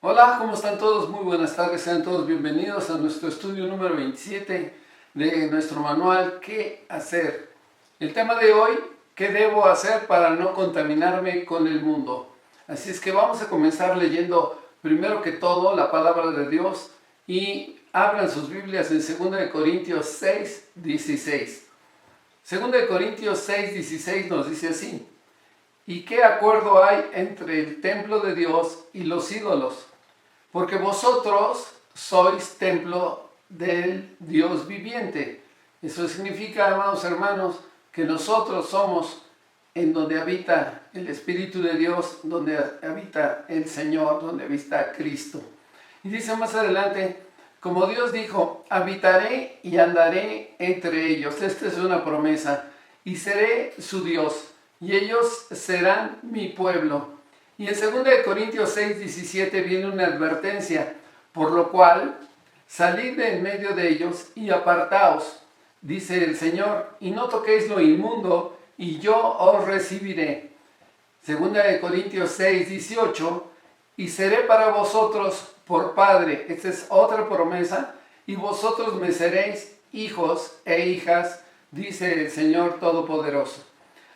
Hola, ¿cómo están todos? Muy buenas tardes, sean todos bienvenidos a nuestro estudio número 27 de nuestro manual ¿Qué hacer? El tema de hoy, ¿qué debo hacer para no contaminarme con el mundo? Así es que vamos a comenzar leyendo primero que todo la palabra de Dios y abran sus Biblias en 2 Corintios 6, 16. 2 Corintios 6, 16 nos dice así: ¿y qué acuerdo hay entre el templo de Dios y los ídolos? Porque vosotros sois templo del Dios viviente. Eso significa, amados hermanos, que nosotros somos en donde habita el Espíritu de Dios, donde habita el Señor, donde habita Cristo. Y dice más adelante, como Dios dijo, habitaré y andaré entre ellos. Esta es una promesa. Y seré su Dios, y ellos serán mi pueblo. Y en 2 Corintios 6, 17 viene una advertencia, por lo cual salid de en medio de ellos y apartaos, dice el Señor, y no toquéis lo inmundo, y yo os recibiré. 2 Corintios 6, 18, y seré para vosotros por Padre, esta es otra promesa, y vosotros me seréis hijos e hijas, dice el Señor Todopoderoso.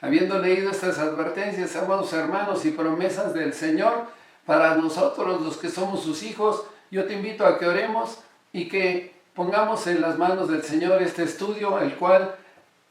Habiendo leído estas advertencias, amados hermanos, y promesas del Señor para nosotros los que somos sus hijos, yo te invito a que oremos y que pongamos en las manos del Señor este estudio, el cual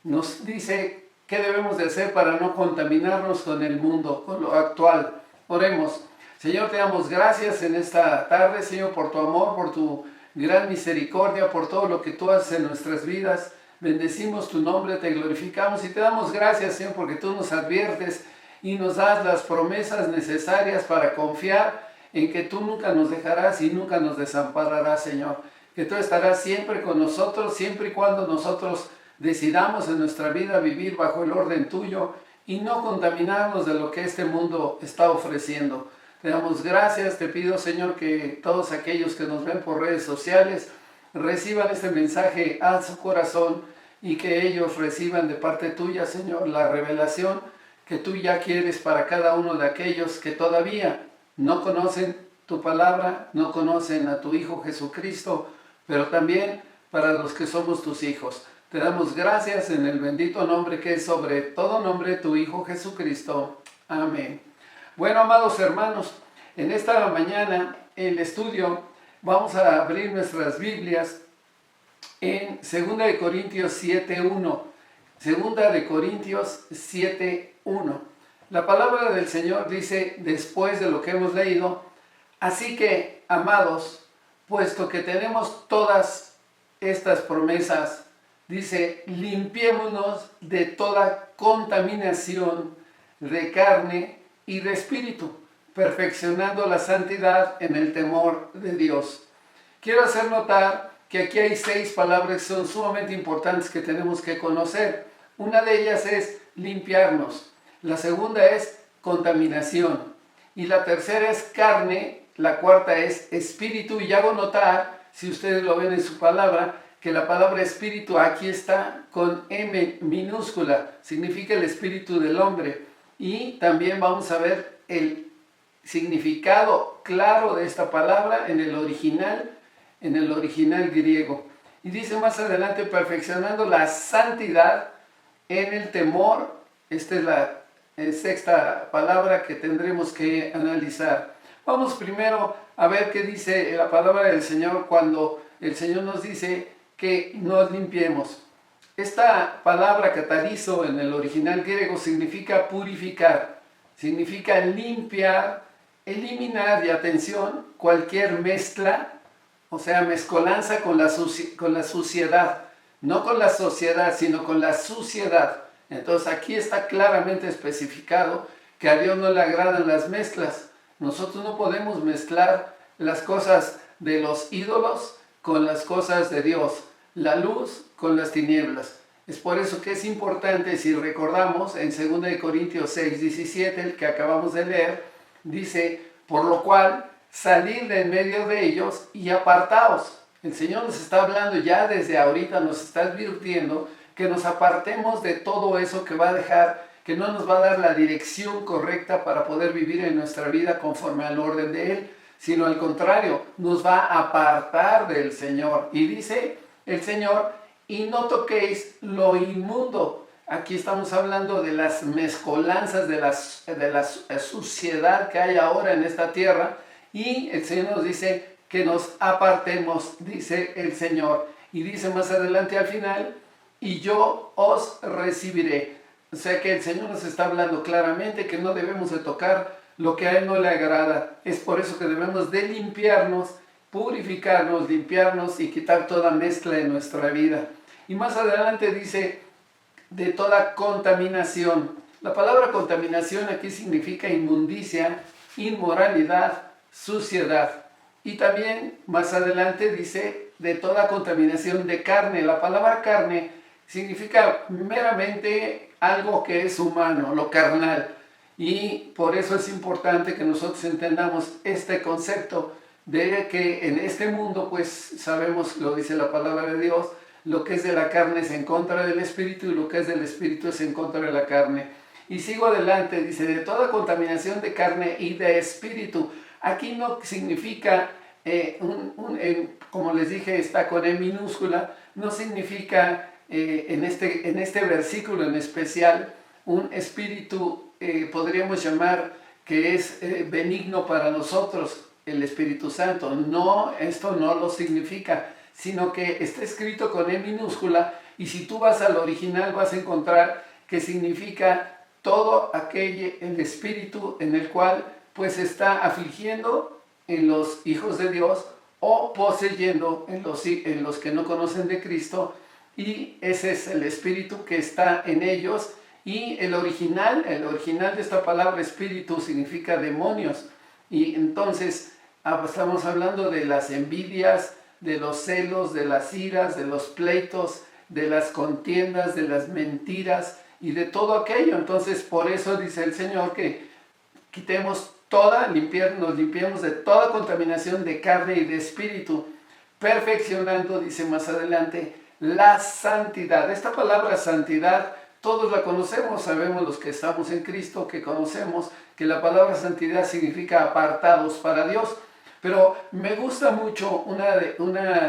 nos dice qué debemos de hacer para no contaminarnos con el mundo, con lo actual. Oremos. Señor, te damos gracias en esta tarde, Señor, por tu amor, por tu gran misericordia, por todo lo que tú haces en nuestras vidas. Bendecimos tu nombre, te glorificamos y te damos gracias, Señor, porque tú nos adviertes y nos das las promesas necesarias para confiar en que tú nunca nos dejarás y nunca nos desampararás, Señor. Que tú estarás siempre con nosotros, siempre y cuando nosotros decidamos en nuestra vida vivir bajo el orden tuyo y no contaminarnos de lo que este mundo está ofreciendo. Te damos gracias, te pido, Señor, que todos aquellos que nos ven por redes sociales reciban este mensaje a su corazón y que ellos reciban de parte tuya, Señor, la revelación que tú ya quieres para cada uno de aquellos que todavía no conocen tu palabra, no conocen a tu Hijo Jesucristo, pero también para los que somos tus hijos. Te damos gracias en el bendito nombre que es sobre todo nombre, tu Hijo Jesucristo. Amén. Bueno, amados hermanos, en esta mañana, en el estudio, vamos a abrir nuestras Biblias en 2 Corintios 7.1. 2 Corintios 7.1. La palabra del Señor dice, después de lo que hemos leído, así que, amados, puesto que tenemos todas estas promesas, dice, limpiémonos de toda contaminación de carne y de espíritu, perfeccionando la santidad en el temor de Dios. Quiero hacer notar que aquí hay 6 palabras que son sumamente importantes que tenemos que conocer. Una de ellas es limpiarnos, la segunda es contaminación y la tercera es carne, la cuarta es espíritu. Y hago notar, si ustedes lo ven en su palabra, que la palabra espíritu aquí está con M minúscula, significa el espíritu del hombre. Y también vamos a ver el significado claro de esta palabra en el original griego. Y dice más adelante, perfeccionando la santidad en el temor. Esta es la sexta palabra que tendremos que analizar. Vamos primero a ver qué dice la palabra del Señor cuando el Señor nos dice que nos limpiemos. Esta palabra catalizo en el original griego significa purificar, significa limpiar, eliminar, y atención, cualquier mezcla, o sea, mezcolanza con la suciedad, no con la sociedad, sino con la suciedad. Entonces aquí está claramente especificado que a Dios no le agradan las mezclas. Nosotros no podemos mezclar las cosas de los ídolos con las cosas de Dios, la luz con las tinieblas. Es por eso que es importante, si recordamos, en 2 Corintios 6, 17, el que acabamos de leer, dice, por lo cual, salid de en medio de ellos y apartaos. El Señor nos está hablando ya desde ahorita, nos está advirtiendo que nos apartemos de todo eso que va a dejar, que no nos va a dar la dirección correcta para poder vivir en nuestra vida conforme al orden de Él, sino al contrario, nos va a apartar del Señor. Y dice el Señor, y no toquéis lo inmundo. Aquí estamos hablando de las mezcolanzas, de la suciedad que hay ahora en esta tierra. Y el Señor nos dice que nos apartemos, dice el Señor. Y dice más adelante al final, y yo os recibiré. O sea que el Señor nos está hablando claramente que no debemos de tocar lo que a Él no le agrada. Es por eso que debemos de limpiarnos, purificarnos, limpiarnos y quitar toda mezcla de nuestra vida. Y más adelante dice, de toda contaminación. La palabra contaminación aquí significa inmundicia, inmoralidad, suciedad. Y también más adelante dice, de toda contaminación de carne. La palabra carne significa meramente algo que es humano, lo carnal. Y por eso es importante que nosotros entendamos este concepto de que en este mundo, pues sabemos, lo dice la palabra de Dios, lo que es de la carne es en contra del espíritu y lo que es del espíritu es en contra de la carne. Y sigo adelante, dice, de toda contaminación de carne y de espíritu. Aquí no significa, como les dije, está con E minúscula, no significa en este versículo en especial un espíritu, podríamos llamar que es benigno para nosotros, el Espíritu Santo. No, esto no lo significa, sino que está escrito con E minúscula, y si tú vas al original vas a encontrar que significa todo el espíritu en el cual pues está afligiendo en los hijos de Dios o poseyendo en los que no conocen de Cristo, y ese es el espíritu que está en ellos. Y el original de esta palabra espíritu significa demonios. Y entonces estamos hablando de las envidias, de los celos, de las iras, de los pleitos, de las contiendas, de las mentiras y de todo aquello. Entonces por eso dice el Señor que quitemos nos limpiemos de toda contaminación de carne y de espíritu, perfeccionando, dice más adelante, la santidad. Esta palabra santidad todos la conocemos, sabemos los que estamos en Cristo, que conocemos que la palabra santidad significa apartados para Dios. Pero me gusta mucho una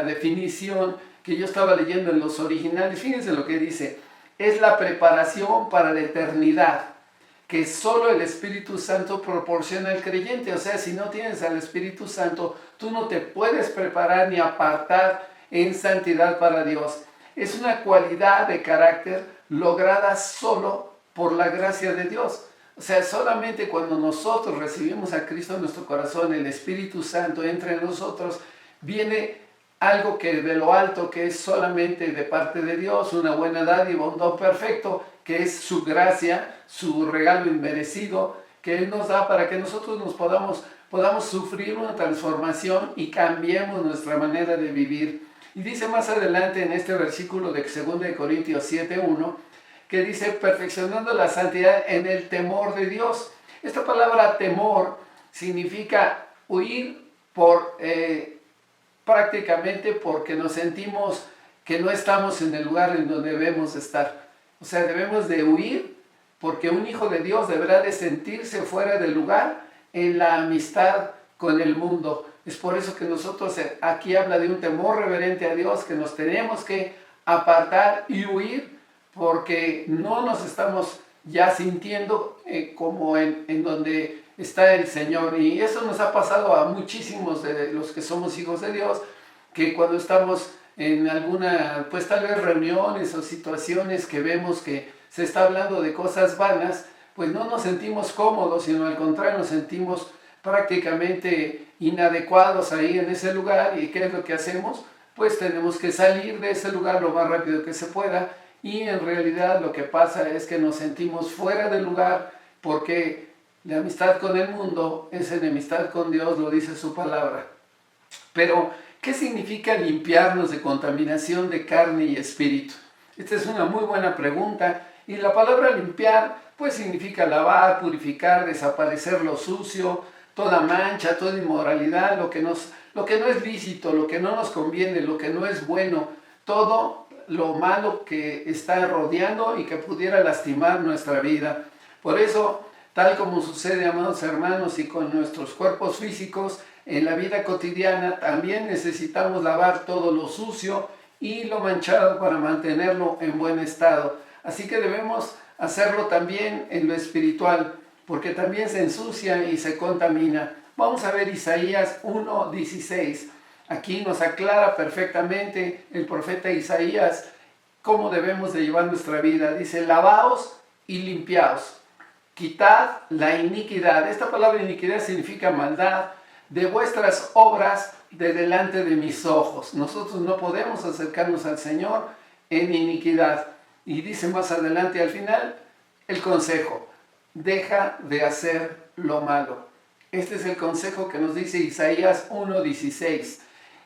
definición que yo estaba leyendo en los originales. Fíjense lo que dice: es la preparación para la eternidad que solo el Espíritu Santo proporciona al creyente. O sea, si no tienes al Espíritu Santo, tú no te puedes preparar ni apartar en santidad para Dios. Es una cualidad de carácter lograda solo por la gracia de Dios. O sea, solamente cuando nosotros recibimos a Cristo en nuestro corazón, el Espíritu Santo entra en nosotros, viene algo que de lo alto, que es solamente de parte de Dios, una buena dádiva, un don perfecto, que es su gracia, su regalo inmerecido, que Él nos da para que nosotros podamos sufrir una transformación y cambiemos nuestra manera de vivir. Y dice más adelante en este versículo de 2 Corintios 7:1, que dice, perfeccionando la santidad en el temor de Dios. Esta palabra temor significa huir prácticamente porque nos sentimos que no estamos en el lugar en donde debemos estar. O sea, debemos de huir porque un hijo de Dios deberá de sentirse fuera del lugar en la amistad con el mundo. Es por eso que nosotros aquí habla de un temor reverente a Dios, que nos tenemos que apartar y huir porque no nos estamos ya sintiendo como en donde está el Señor. Y eso nos ha pasado a muchísimos de los que somos hijos de Dios, que cuando estamos en alguna, pues tal vez reuniones o situaciones que vemos que se está hablando de cosas vanas, pues no nos sentimos cómodos, sino al contrario nos sentimos prácticamente inadecuados ahí en ese lugar. ¿Y qué es lo que hacemos? Pues tenemos que salir de ese lugar lo más rápido que se pueda, y en realidad lo que pasa es que nos sentimos fuera del lugar porque la amistad con el mundo es enemistad con Dios, lo dice su palabra. Pero ¿qué significa limpiarnos de contaminación de carne y espíritu? Esta es una muy buena pregunta, y la palabra limpiar pues significa lavar, purificar, desaparecer lo sucio, toda mancha, toda inmoralidad, lo que no es lícito, lo que no nos conviene, lo que no es bueno, todo lo malo que está rodeando y que pudiera lastimar nuestra vida. Por eso, tal como sucede, amados hermanos, y con nuestros cuerpos físicos, en la vida cotidiana también necesitamos lavar todo lo sucio y lo manchado para mantenerlo en buen estado. Así que debemos hacerlo también en lo espiritual, porque también se ensucia y se contamina. Vamos a ver Isaías 1:16. Aquí nos aclara perfectamente el profeta Isaías cómo debemos de llevar nuestra vida. Dice, lavaos y limpiaos, quitad la iniquidad. Esta palabra iniquidad significa maldad, de vuestras obras de delante de mis ojos. Nosotros no podemos acercarnos al Señor en iniquidad. Y dice más adelante al final el consejo, deja de hacer lo malo. Este es el consejo que nos dice Isaías 1:16.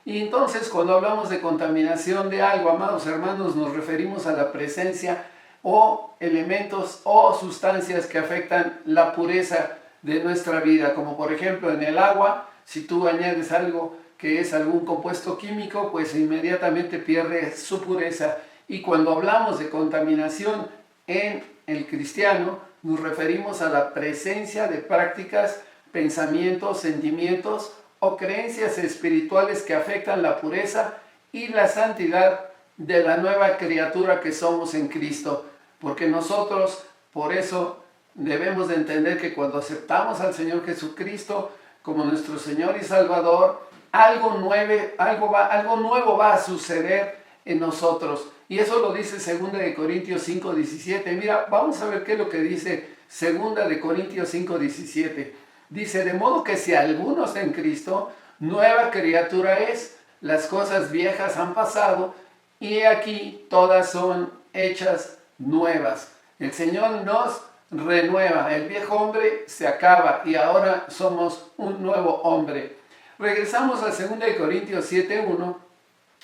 Y entonces cuando hablamos de contaminación de algo, amados hermanos, nos referimos a la presencia o elementos o sustancias que afectan la pureza de nuestra vida, como por ejemplo en el agua. Si tú añades algo que es algún compuesto químico, pues inmediatamente pierde su pureza. Y cuando hablamos de contaminación en el cristiano, nos referimos a la presencia de prácticas, pensamientos, sentimientos o creencias espirituales que afectan la pureza y la santidad de la nueva criatura que somos en Cristo. Porque nosotros, por eso, debemos de entender que cuando aceptamos al Señor Jesucristo como nuestro Señor y Salvador, algo nuevo va a suceder en nosotros. Y eso lo dice 2 Corintios 5:17. Mira, vamos a ver qué es lo que dice 2 Corintios 5:17. Dice, de modo que si alguno está en Cristo, nueva criatura es. Las cosas viejas han pasado y he aquí todas son hechas nuevas. El Señor nos renueva. El viejo hombre se acaba y ahora somos un nuevo hombre. Regresamos a 2 Corintios 7:1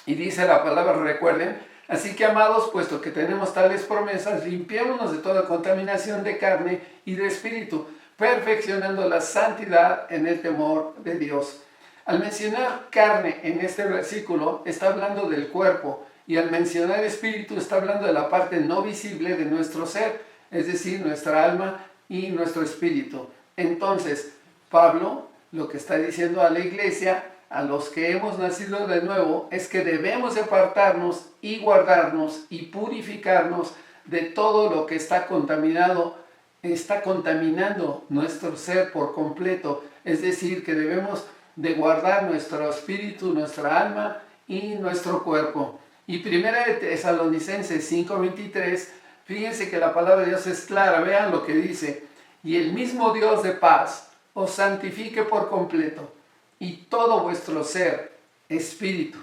y dice la palabra, recuerden, así que amados, puesto que tenemos tales promesas, limpiémonos de toda contaminación de carne y de espíritu, perfeccionando la santidad en el temor de Dios. Al mencionar carne en este versículo, está hablando del cuerpo, y al mencionar espíritu, está hablando de la parte no visible de nuestro ser, es decir, nuestra alma y nuestro espíritu. Entonces, Pablo lo que está diciendo a la iglesia, a los que hemos nacido de nuevo, es que debemos apartarnos y guardarnos y purificarnos de todo lo que está contaminando nuestro ser por completo. Es decir, que debemos de guardar nuestro espíritu, nuestra alma y nuestro cuerpo. Y 1 de Tesalonicenses 5:23, fíjense que la palabra de Dios es clara, vean lo que dice, y el mismo Dios de paz os santifique por completo, y todo vuestro ser, espíritu,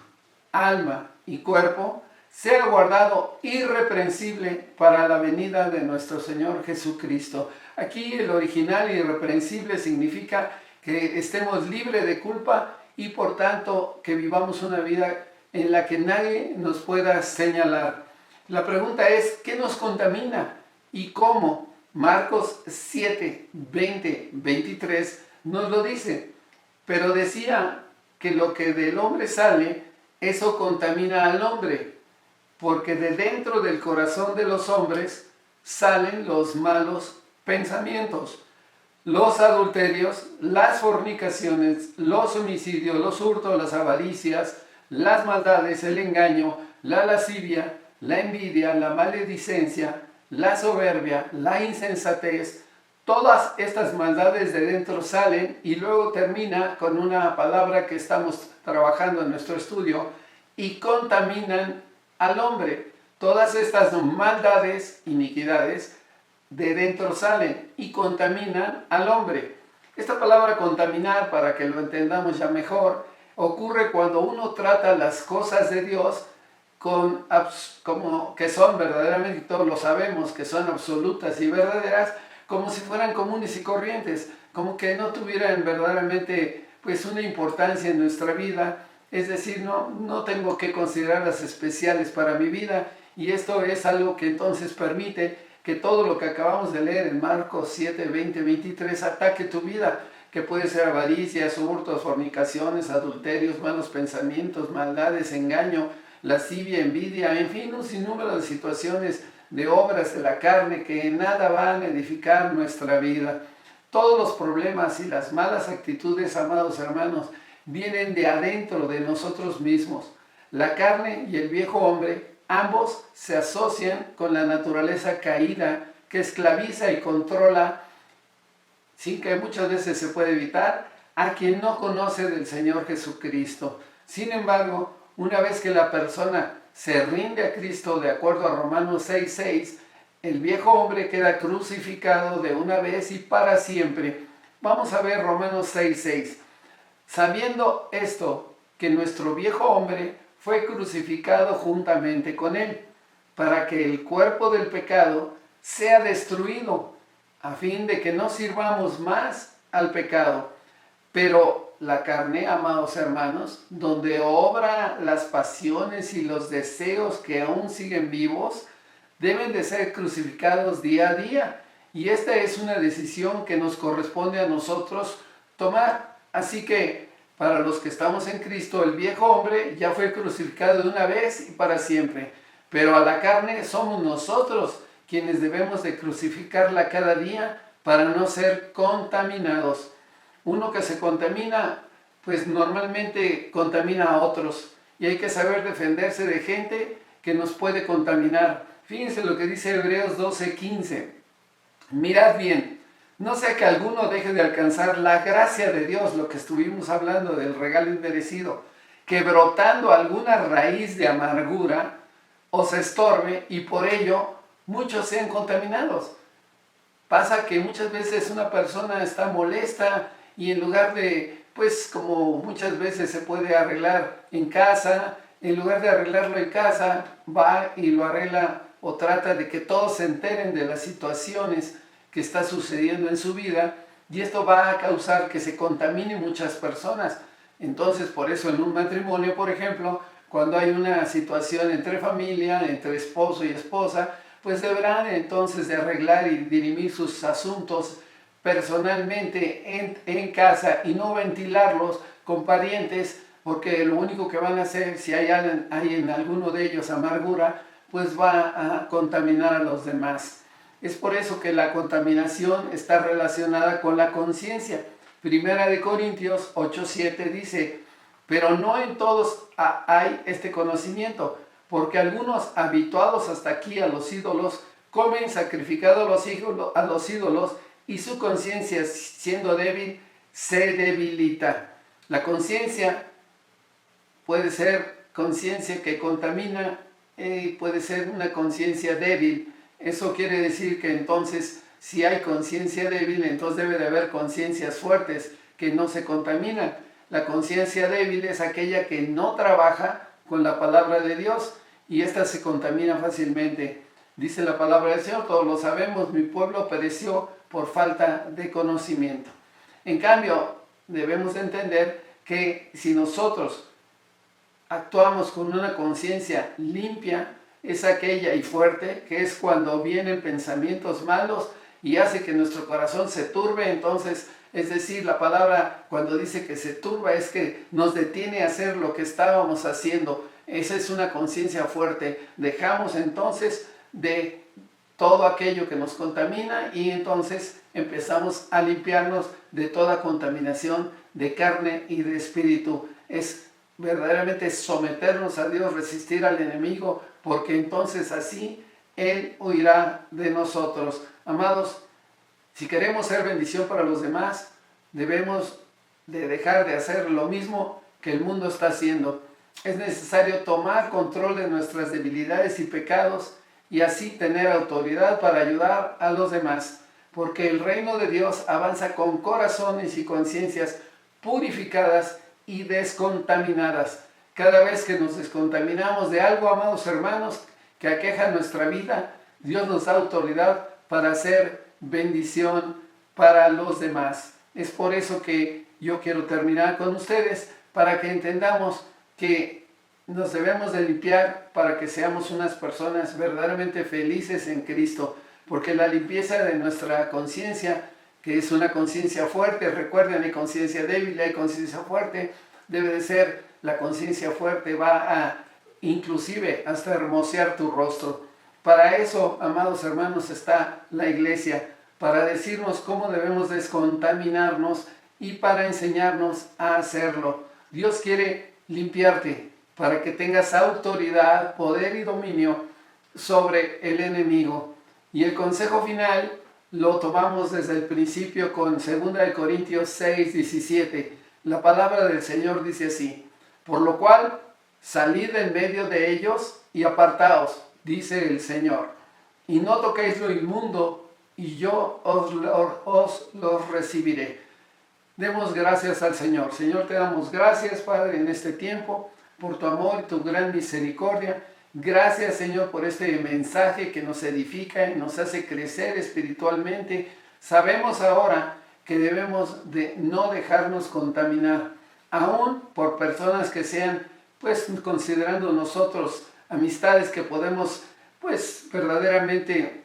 alma y cuerpo, sea guardado irreprensible para la venida de nuestro Señor Jesucristo. Aquí el original irreprensible significa que estemos libres de culpa y por tanto que vivamos una vida en la que nadie nos pueda señalar. La pregunta es, ¿qué nos contamina y cómo? Marcos 7, 20, 23 nos lo dice, pero decía que lo que del hombre sale, eso contamina al hombre, porque de dentro del corazón de los hombres salen los malos pensamientos, los adulterios, las fornicaciones, los homicidios, los hurtos, las avaricias, las maldades, el engaño, la lascivia, la envidia, la maledicencia, la soberbia, la insensatez. Todas estas maldades de dentro salen y luego termina con una palabra que estamos trabajando en nuestro estudio, y contaminan al hombre. Todas estas maldades, iniquidades, de dentro salen y contaminan al hombre. Esta palabra contaminar, para que lo entendamos ya mejor, ocurre cuando uno trata las cosas de Dios como que son verdaderamente, todos lo sabemos, que son absolutas y verdaderas, como si fueran comunes y corrientes, como que no tuvieran verdaderamente pues una importancia en nuestra vida. Es decir, no tengo que considerarlas especiales para mi vida, y esto es algo que entonces permite que todo lo que acabamos de leer en Marcos 7, 20, 23 ataque tu vida, que puede ser avaricias, hurtos, fornicaciones, adulterios, malos pensamientos, maldades, engaño, lascivia, envidia, en fin, un sinnúmero de situaciones, de obras de la carne que en nada van a edificar nuestra vida. Todos los problemas y las malas actitudes, amados hermanos, vienen de adentro de nosotros mismos. La carne y el viejo hombre, ambos se asocian con la naturaleza caída que esclaviza y controla, sin que muchas veces se puede evitar, a quien no conoce del Señor Jesucristo. Sin embargo, una vez que la persona se rinde a Cristo de acuerdo a Romanos 6:6, el viejo hombre queda crucificado de una vez y para siempre. Vamos a ver Romanos 6:6. Sabiendo esto, que nuestro viejo hombre fue crucificado juntamente con él, para que el cuerpo del pecado sea destruido, a fin de que no sirvamos más al pecado. Pero la carne, amados hermanos, donde obra las pasiones y los deseos que aún siguen vivos, deben de ser crucificados día a día. Y esta es una decisión que nos corresponde a nosotros tomar. Así que para los que estamos en Cristo, el viejo hombre ya fue crucificado de una vez y para siempre. Pero a la carne somos nosotros quienes debemos de crucificarla cada día para no ser contaminados. Uno que se contamina, pues normalmente contamina a otros. Y hay que saber defenderse de gente que nos puede contaminar. Fíjense lo que dice Hebreos 12:15. Mirad bien, no sea que alguno deje de alcanzar la gracia de Dios, lo que estuvimos hablando del regalo inmerecido, que brotando alguna raíz de amargura os estorbe y por ello muchos sean contaminados. Pasa que muchas veces una persona está molesta y en lugar de, pues como muchas veces se puede arreglar en casa, en lugar de arreglarlo en casa, va y lo arregla o trata de que todos se enteren de las situaciones que está sucediendo en su vida, y esto va a causar que se contamine muchas personas. Entonces, por eso en un matrimonio, por ejemplo, cuando hay una situación entre familia, entre esposo y esposa, pues deberán entonces de arreglar y dirimir sus asuntos personalmente en casa y no ventilarlos con parientes, porque lo único que van a hacer, si hay en alguno de ellos amargura, pues va a contaminar a los demás. Es por eso que la contaminación está relacionada con la conciencia. Primera de Corintios 8:7 dice, pero no en todos hay este conocimiento, porque algunos habituados hasta aquí a los ídolos comen sacrificado a los ídolos y su conciencia, siendo débil, se debilita. La conciencia puede ser conciencia que contamina, puede ser una conciencia débil. Eso quiere decir que entonces, si hay conciencia débil, entonces debe de haber conciencias fuertes que no se contaminan. La conciencia débil es aquella que no trabaja con la palabra de Dios y ésta se contamina fácilmente. Dice la palabra del Señor, todos lo sabemos, mi pueblo pereció por falta de conocimiento. En cambio, debemos de entender que si nosotros actuamos con una conciencia limpia, es aquella y fuerte, que es cuando vienen pensamientos malos y hace que nuestro corazón se turbe. Entonces, es decir, la palabra cuando dice que se turba es que nos detiene a hacer lo que estábamos haciendo. Esa es una conciencia fuerte. Dejamos entonces de todo aquello que nos contamina y entonces empezamos a limpiarnos de toda contaminación de carne y de espíritu. Es verdaderamente someternos a Dios, resistir al enemigo, porque entonces así Él huirá de nosotros. Amados, si queremos ser bendición para los demás, debemos de dejar de hacer lo mismo que el mundo está haciendo. Es necesario tomar control de nuestras debilidades y pecados y así tener autoridad para ayudar a los demás, porque el reino de Dios avanza con corazones y conciencias purificadas y descontaminadas. Cada vez que nos descontaminamos de algo, amados hermanos, que aqueja nuestra vida, Dios nos da autoridad para hacer bendición para los demás. Es por eso que yo quiero terminar con ustedes, para que entendamos que nos debemos de limpiar para que seamos unas personas verdaderamente felices en Cristo, porque la limpieza de nuestra conciencia, que es una conciencia fuerte, recuerden, hay conciencia débil, hay conciencia fuerte, debe de ser la conciencia fuerte, va a inclusive hasta hermosear tu rostro. Para eso, amados hermanos, está la iglesia, para decirnos cómo debemos descontaminarnos y para enseñarnos a hacerlo. Dios quiere limpiarte para que tengas autoridad, poder y dominio sobre el enemigo. Y el consejo final lo tomamos desde el principio con 2 Corintios 6:17. La palabra del Señor dice así: por lo cual, salid en medio de ellos y apartaos, dice el Señor, y no toquéis lo inmundo, y yo os los recibiré. Demos gracias al Señor. Señor, te damos gracias, Padre, en este tiempo, por tu amor y tu gran misericordia. Gracias, Señor, por este mensaje que nos edifica y nos hace crecer espiritualmente. Sabemos ahora que debemos de no dejarnos contaminar, aún por personas que sean, pues, considerando nosotros amistades que podemos, pues, verdaderamente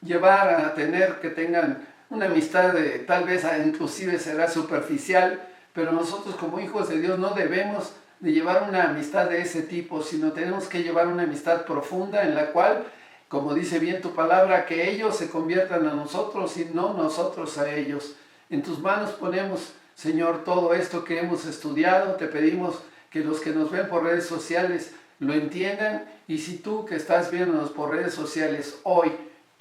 llevar a tener, que tengan una amistad tal vez inclusive será superficial, pero nosotros como hijos de Dios no debemos de llevar una amistad de ese tipo, sino tenemos que llevar una amistad profunda en la cual, como dice bien tu palabra, que ellos se conviertan a nosotros y no nosotros a ellos. En tus manos ponemos, Señor, todo esto que hemos estudiado. Te pedimos que los que nos ven por redes sociales lo entiendan, y si tú que estás viéndonos por redes sociales hoy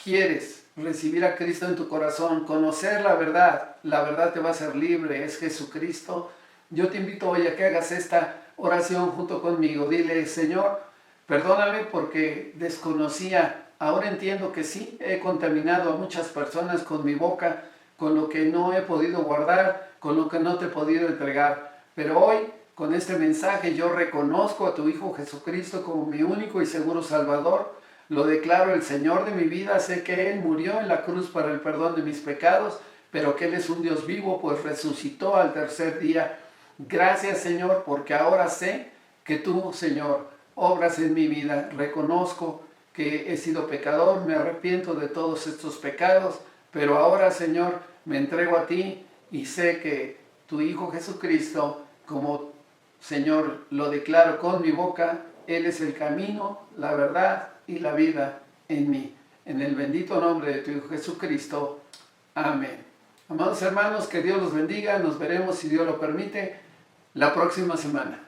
quieres recibir a Cristo en tu corazón, conocer la verdad te va a hacer libre, es Jesucristo. Yo te invito hoy a que hagas esta oración junto conmigo. Dile: Señor, perdóname porque desconocía, ahora entiendo que sí, he contaminado a muchas personas con mi boca, con lo que no he podido guardar, con lo que no te he podido entregar. Pero hoy, con este mensaje, yo reconozco a tu Hijo Jesucristo como mi único y seguro Salvador. Lo declaro el Señor de mi vida. Sé que Él murió en la cruz para el perdón de mis pecados, pero que Él es un Dios vivo, pues resucitó al tercer día. Gracias, Señor, porque ahora sé que tú, Señor, obras en mi vida. Reconozco que he sido pecador, me arrepiento de todos estos pecados, pero ahora, Señor, me entrego a ti y sé que tu Hijo Jesucristo, como Señor lo declaro con mi boca, Él es el camino, la verdad y la vida en mí. En el bendito nombre de tu Hijo Jesucristo. Amén. Amados hermanos, que Dios los bendiga. Nos veremos, si Dios lo permite, la próxima semana.